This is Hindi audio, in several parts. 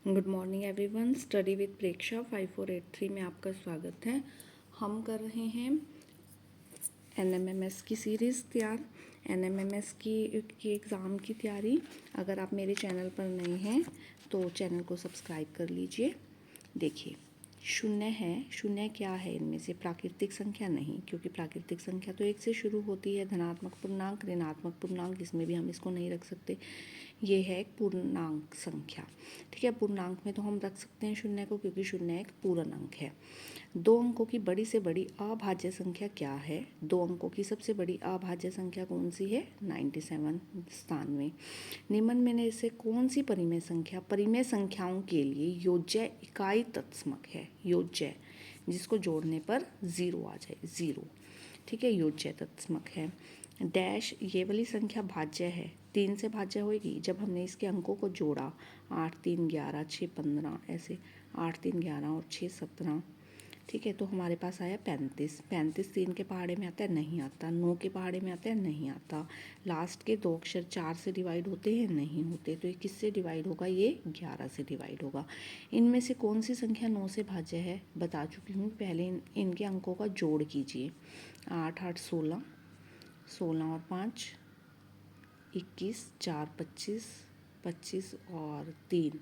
Good morning everyone. Study with Preksha 5483 में आपका स्वागत है। हम कर रहे हैं एनएमएमएस की सीरीज़ तैयार, एनएमएमएस की एग्ज़ाम की तैयारी। अगर आप मेरे चैनल पर नए हैं तो चैनल को सब्सक्राइब कर लीजिए। देखिए, शून्य है, शून्य क्या है इनमें से? प्राकृतिक संख्या नहीं, क्योंकि प्राकृतिक संख्या तो एक से शुरू होती है। धनात्मक पूर्णांक, ऋणात्मक पूर्णांक, इसमें भी हम इसको नहीं रख सकते। ये है एक पूर्णांक संख्या, ठीक है। पूर्णांक में तो हम रख सकते हैं शून्य को, क्योंकि शून्य एक पूर्ण अंक है। दो अंकों की बड़ी से बड़ी अभाज्य संख्या क्या है? दो अंकों की सबसे बड़ी अभाज्य संख्या कौन सी है? 97, 97। निम्न में से कौन सी परिमेय संख्या परिमेय संख्याओं के लिए योज्य इकाई तत्समक है? योज्य, जिसको जोड़ने पर 0 आ जाए, 0, ठीक है, योज्य तत्समक है। डैश, ये वाली संख्या भाज्य है, 3 से भाज्य होगी जब हमने इसके अंकों को जोड़ा। 8 3 11, 6 15, ऐसे 8 3 11 और 6 17, ठीक है। तो हमारे पास आया 35। 35 3 के पहाड़े में आता है? नहीं आता। 9 के पहाड़े में आता है? नहीं आता। लास्ट के दो अक्षर 4 से डिवाइड होते हैं? नहीं होते। तो ये किससे डिवाइड होगा? ये 11 से डिवाइड होगा। इनमें से कौन सी संख्या 9 से भाज्य है? बता चुकी हूँ। पहले इनके अंकों का जोड़ कीजिए। 8 8 16, 16 और 5 21, 4 25, 25 और 3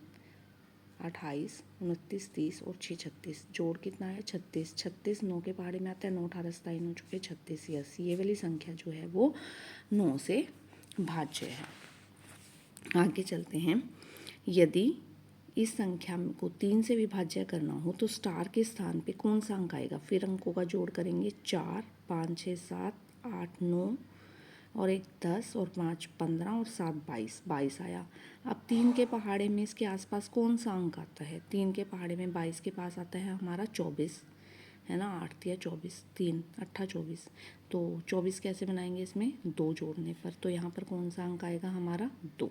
28, 29 30 और 6 36। जोड़ कितना है? 36। 36 9 के पहाड़े में आता है? 9 18 27 हो चुके 36। यस, ये वाली संख्या जो है वो 9 से भाज्य है। आगे चलते हैं। यदि इस संख्या को 3 से विभाज्य करना हो तो स्टार के स्थान पे कौन सा अंक आएगा? फिर अंकों का जोड़ करेंगे। 4 5 6 7 8 9 और 1 10 और 5 15 और 7 22, 22 आया। अब 3 के पहाड़े में इसके आसपास कौन सा अंक आता है? 3 के पहाड़े में 22 के पास आता है हमारा 24, है ना। 8 दिया 24, 3 8 24। तो 24 कैसे बनाएंगे? इसमें 2 जोड़ने पर। तो यहाँ पर कौन सा अंक आएगा हमारा? 2।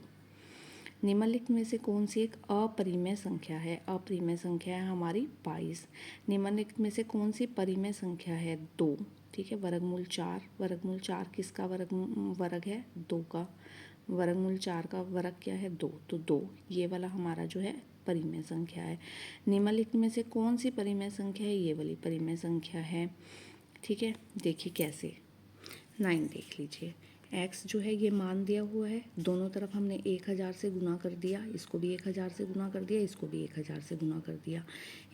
निम्नलिखित में से कौन सी एक अपरिमेय संख्या है? अपरिमेय संख्या है हमारी 22। निम्नलिखित में से कौन सी परिमेय संख्या है? 2, ठीक है। वर्गमूल 4, वर्गमूल 4 किसका वर्ग है? 2 का। वर्गमूल 4 का वर्ग क्या है? 2, तो 2 ये वाला हमारा जो है परिमेय संख्या है। निम्नलिखित में से कौन सी परिमेय संख्या है? ये वाली परिमेय संख्या है, ठीक है। देखिए कैसे, 9 देख लीजिए। x जो है ये मान दिया हुआ है, दोनों तरफ हमने 1000 से गुना कर दिया, इसको भी 1000 से गुना कर दिया, इसको भी 1000 से गुना कर दिया।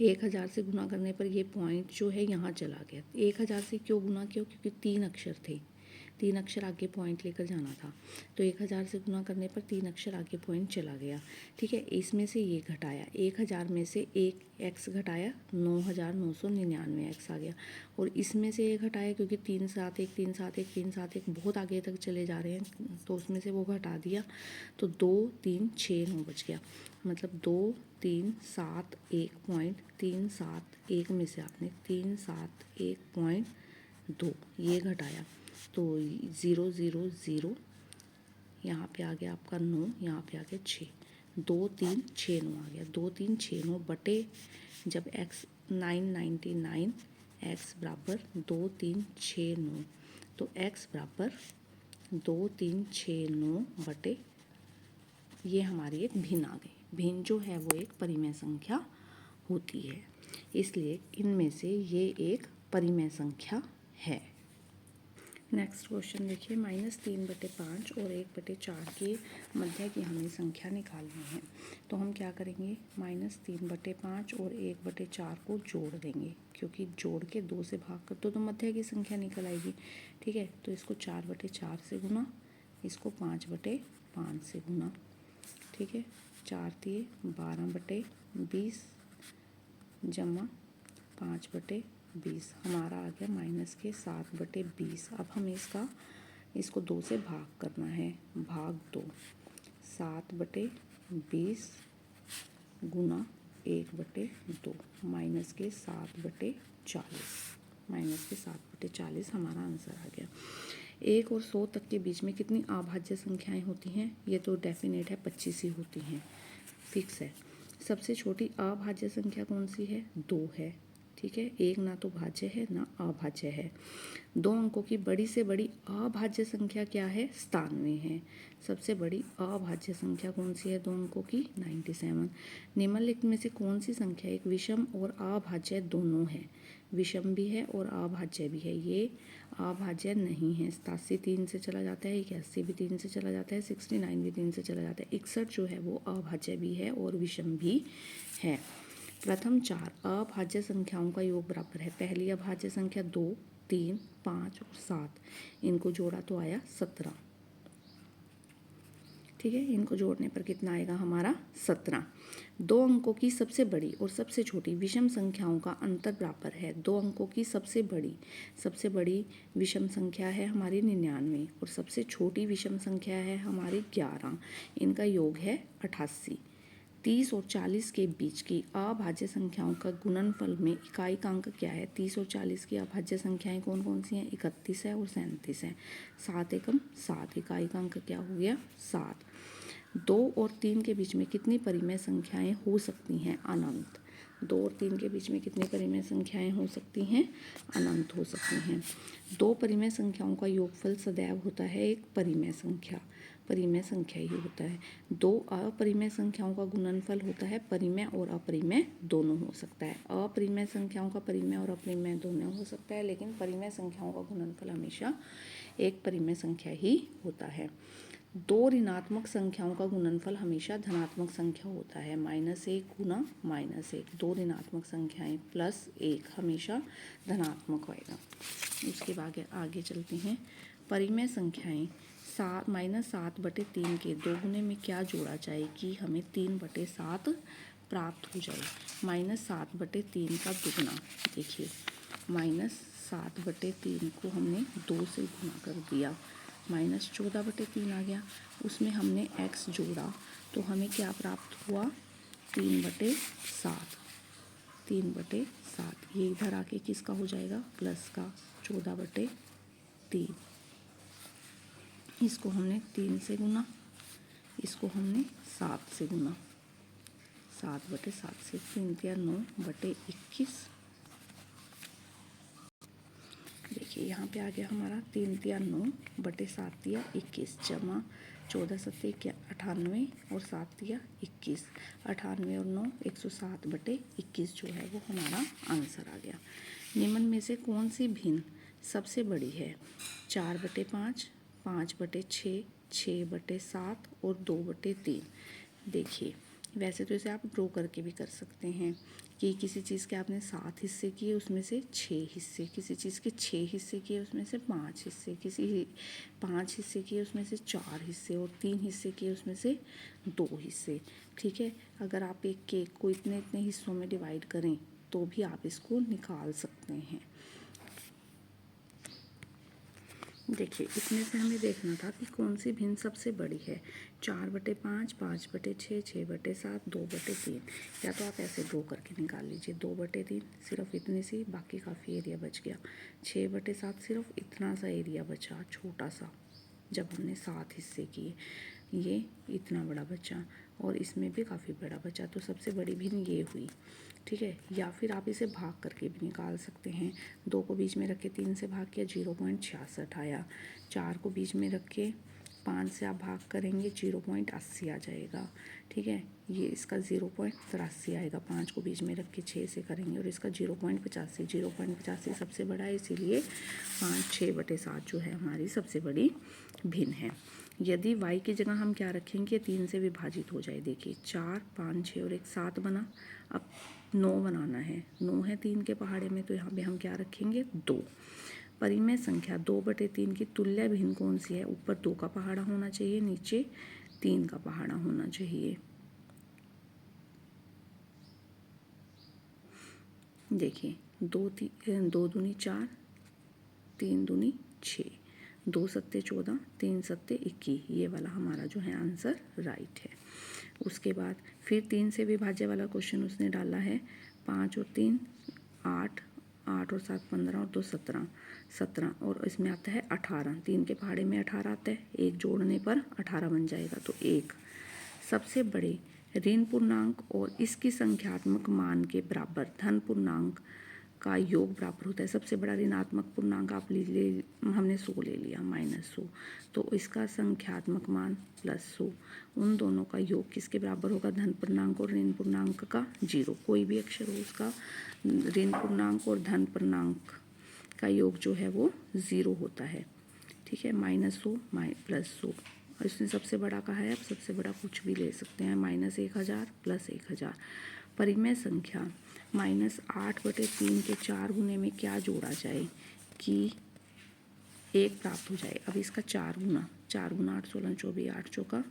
1000 से गुना करने पर ये पॉइंट जो है यहाँ चला गया। 1000 से क्यों गुना किया? क्योंकि 3 अक्षर थे, 3 अक्षर आगे पॉइंट लेकर जाना था। तो 1000 से गुना करने पर 3 अक्षर आगे पॉइंट चला गया, ठीक है। इसमें से ये घटाया, 1000 में से एक x घटाया, 9999 x आ गया। और इसमें से ये घटाया, क्योंकि 3 7 1 3 7 1 3 7 1 बहुत आगे तक चले जा रहे हैं, तो उसमें से वो घटा दिया। तो 2 3 6 9 बच गया। मतलब 2 3 7 1.371 में से आपने 371.2 ये घटाया, तो 0 0 0, यहाँ पे आ गया आपका 9, यहाँ पे आ गया 6, 2 3 6 9 आ गया। 2 3 6 9 बटे, जब x 999 x बराबर 2 3 6 9, तो x बराबर 2 3 6 9 बटे, ये हमारी एक भिन्न आ गई। भिन्न जो है वो एक परिमेय संख्या होती है, इसलिए इनमें से ये एक परिमेय संख्या है। नेक्स्ट क्वेश्चन देखिए, -3/5 और 1/4 के मध्य की हमें संख्या निकालनी है। तो हम क्या करेंगे? -3/5 और 1/4 को जोड़ देंगे, क्योंकि जोड़ के 2 से भाग कर तो मध्य की संख्या निकल आएगी, ठीक है। तो इसको 4/4 से गुना, इसको 5/5 से गुना, ठीक है। 4 दिए 12/20 जमा 5/20, हमारा आ गया -7/20। अब हमें इसको 2 से भाग करना है, भाग 2, 7/20 गुना 1/2, -7/40 हमारा आंसर आ गया। 1 और 100 तक के बीच में कितनी अभाज्य संख्याएं होती हैं? ये तो डेफिनेट है, 25 ही होती हैं, फिक्स है। सबसे छोटी अभाज्य संख्या कौन सी है? 2 है, ठीक ठीक है। एक ना तो भाज्य है ना अभाज्य है। 2 अंकों की बड़ी से बड़ी अभाज्य संख्या क्या है? 97 है। सबसे बड़ी अभाज्य संख्या कौन सी है 2 अंकों की? 97। निम्नलिखित में से कौन सी संख्या एक विषम और अभाज्य दोनों है? विषम भी है और अभाज्य भी है। ये अभाज्य नहीं है। 87 3 से चला जाता है, 81 भी 3 से चला जाता है, 69 भी 3 से चला जाता है। 61 जो है वो अभाज्य भी है और विषम भी है। प्रथम 4 अभाज्य संख्याओं का योग बराबर है। पहली अभाज्य संख्या 2, 3, 5 और 7, इनको जोड़ा तो आया 17। ठीक है, इनको जोड़ने पर कितना आएगा हमारा? 17। 2 अंकों की सबसे बड़ी और सबसे छोटी विषम संख्याओं का अंतर बराबर है। 2 अंकों की सबसे बड़ी विषम संख्या है हमारी 99 और सबसे छोटी विषम संख्या है हमारी 11। इनका योग है 88। 30 और 40 के बीच की अभाज्य संख्याओं का गुणनफल में इकाई का अंक क्या है? 30 और 40 की अभाज्य संख्याएं कौन कौन सी हैं? 31 है और 37 है। 7 एकम 7, इकाई का अंक क्या हो गया? 7। 2 और 3 के बीच में कितनी परिमेय संख्याएं हो सकती हैं? अनंत। 2 और 3 के बीच में कितनी परिमेय संख्याएं हो सकती हैं? अनंत हो सकती हैं। 2 परिमेय संख्याओं का योगफल सदैव होता है एक परिमेय संख्या ही होता है। 2 अपरिमेय संख्याओं का गुणनफल होता है परिमेय और अपरिमेय दोनों हो सकता है। अपरिमेय संख्याओं का परिमेय और अपरिमेय दोनों हो सकता है, लेकिन परिमेय संख्याओं का गुणनफल हमेशा एक परिमेय संख्या ही होता है। 2 ऋणात्मक संख्याओं का गुणनफल हमेशा धनात्मक संख्या होता है। -1 गुना -1। 2 ऋणात्मक संख्याएं +1 हमेशा धनात्मक होएगा। उसके बाद आगे चलते हैं। परिमेय संख्याएं -7/3 के दोगुने में क्या जोड़ा जाए कि हमें 3/7 प्राप्त हो जाए? -7/3 का दुगुना। देखिए, -7/3 को हमने 2 से गुना कर दिया, -14/3 आ गया। उसमें हमने x जोड़ा तो हमें क्या प्राप्त हुआ? 3/7। 3/7 ये इधर आके किसका हो जाएगा? प्लस का, 14/3। इसको हमने 3 से गुना, इसको हमने 7 से गुना। 7/7 से 3 × 9/21। देखिए यहाँ पे आ गया हमारा 3 × 9/7 × 21 जमा 14 × 7 = 98 और 7 × 21। 98 और 9 107/21 जो है वो हमारा आंसर आ गया। निम्न में से कौन सी भिन्न सबसे बड़ी है? 4/5, 5/6, 6/7 और 2/3। देखिए, वैसे तो इसे आप ड्रॉ करके भी कर सकते हैं कि किसी चीज़ के आपने 7 हिस्से किए उसमें से 6 हिस्से, किसी चीज़ के 6 हिस्से किए उसमें से 5 हिस्से, किसी 5 हिस्से किए उसमें से 4 हिस्से और 3 हिस्से किए उसमें से 2 हिस्से। ठीक है, अगर आप एक केक को इतने इतने हिस्सों में डिवाइड करें तो भी आप इसको निकाल सकते हैं। देखिए, इसमें से हमें देखना था कि कौन सी भिन्न सबसे बड़ी है। 4/5, 5/6, 6/7, 2/3। या तो आप ऐसे ड्रॉ करके निकाल लीजिए। 2/3 सिर्फ इतनी सी, बाकी काफ़ी एरिया बच गया। 6/7 सिर्फ इतना सा एरिया बचा, छोटा सा, जब हमने 7 हिस्से किए। ये इतना बड़ा बचा और इसमें भी काफ़ी बड़ा बचा, तो सबसे बड़ी भिन्न ये हुई। ठीक है, या फिर आप इसे भाग करके भी निकाल सकते हैं। 2 को बीच में रख के 3 से भाग किया, 0.66 आया। 4 को बीच में रख के 5 से आप भाग करेंगे, 0.80 आ जाएगा। ठीक है, ये इसका 0.83 आएगा। 5 को बीच में रख के 6 से करेंगे और इसका 0.85। 0.85 सबसे बड़ा है, इसीलिए 5 6/7 जो है हमारी सबसे बड़ी भिन्न है। यदि y की जगह हम क्या रखेंगे? 3 से विभाजित हो जाए। देखिए, 4, 5, 6 और 1 7 बना। अब 9 बनाना है। 9 है 3 के पहाड़े में, तो यहाँ पे हम क्या रखेंगे? 2। परिमेय संख्या 2/3 की तुल्य भिन्न कौन सी है? ऊपर 2 का पहाड़ा होना चाहिए, नीचे 3 का पहाड़ा होना चाहिए। देखिए, 2 दूनी 4, 3 दूनी 6, 2 सत्ते 14, 3 सत्ते 21। ये वाला हमारा जो है आंसर राइट है। उसके बाद फिर 3 से विभाज्य वाला क्वेश्चन उसने डाला है। 5 और 3 8, 8 और 7 15 और 2 17, 17 और इसमें आता है 18। 3 के पहाड़े में 18 आता है, एक जोड़ने पर 18 बन जाएगा, तो 1। सबसे बड़े ऋण पूर्णांक और इसकी संख्यात्मक मान के बराबर धन पूर्णांक का योग बराबर होता है, सबसे बड़ा ऋणात्मक पूर्णांक आप हमने 100 ले लिया, -100, तो इसका संख्यात्मक मान +100, उन दोनों का योग किसके बराबर होगा, धन पूर्णांक और ऋण पूर्णांक का 0, कोई भी अक्षर हो उसका ऋण पूर्णांक और धन पूर्णांक का योग जो है वो 0 होता है, ठीक है। -100 +100, और इसने सबसे बड़ा कहा है, अब सबसे बड़ा कुछ भी ले सकते हैं, -1000 +1000। परिमेय संख्या -8/3 के 4 गुने में क्या जोड़ा जाए कि 1 प्राप्त हो जाए। अब इसका 4 गुना 8 16 24, 8 चौका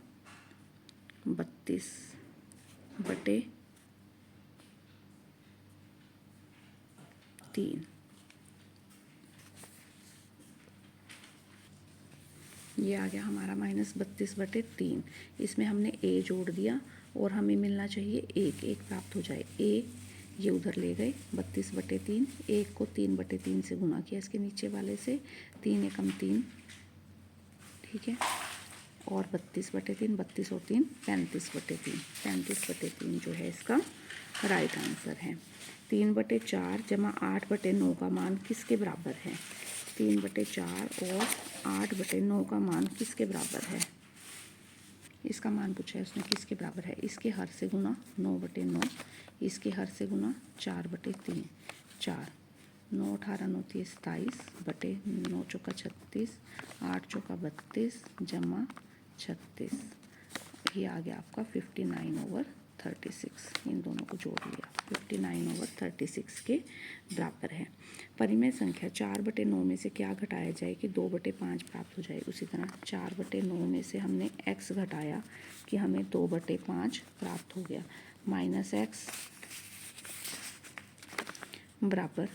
32/3, ये आ गया हमारा -32/3। इसमें हमने a जोड़ दिया और हमें मिलना चाहिए 1 प्राप्त हो जाए। a ये उधर ले गए 32/3, 1 को 3/3 से गुना किया इसके नीचे वाले से, 3 एकम 3, ठीक है, और 32/3, 32 और 3 35/3, 35/3 जो है इसका राइट आंसर है। 3/4 जमा 8/9 का मान किसके बराबर है, 3/4 और 8/9 का मान किसके बराबर है, इसका मान पूछा है उसने किसके बराबर है, इसके हर से गुना 9/9, इसके हर से गुना 4/3, 4, 9 18 9 30 27/9 चौका 36, 8 चौका 32 जमा 36, ये आ गया आपका 59/36। इन दोनों को जोड़ लिया, 59/36 के बराबर है। परिमेय संख्या 4/9 में से क्या घटाया जाए कि 2/5 प्राप्त हो जाए। उसी तरह 4/9 में से हमने x घटाया कि हमें 2/5 प्राप्त हो गया, -x बराबर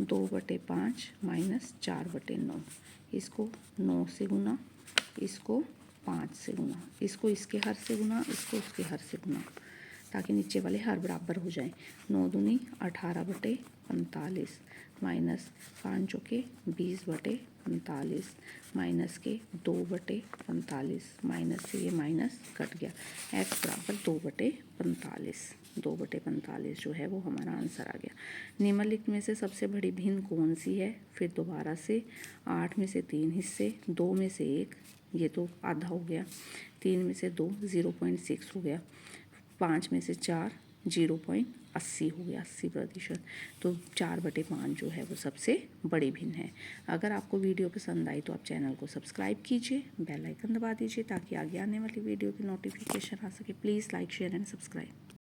2/5 -4/9, इसको 9 से गुना, इसको 5 से गुना, इसको इसके हर से गुना, इसको उसके हर से गुना, ताकि नीचे वाले हर बराबर हो जाएं। 9 दूनी 18/45 माइनस 5 चौके 20/45 माइनस के 2/45, माइनस से ये माइनस कट गया, x बराबर 2/45, 2/45 जो है वो हमारा आंसर आ गया। निम्नलिखित में से सबसे बड़ी भिन्न कौन सी है, फिर दोबारा से 8 में से 3 हिस्से, 2 में से 1, ये तो आधा हो गया, 3 में से 2 0.6 हो गया, 5 में से 4 0.80 हो गया, 80%, तो 4/5 जो है वो सबसे बड़ी भिन्न है। अगर आपको वीडियो पसंद आई तो आप चैनल को सब्सक्राइब कीजिए, बेल आइकन दबा दीजिए ताकि आगे आने वाली वीडियो की नोटिफिकेशन आ सके। Please like share and subscribe.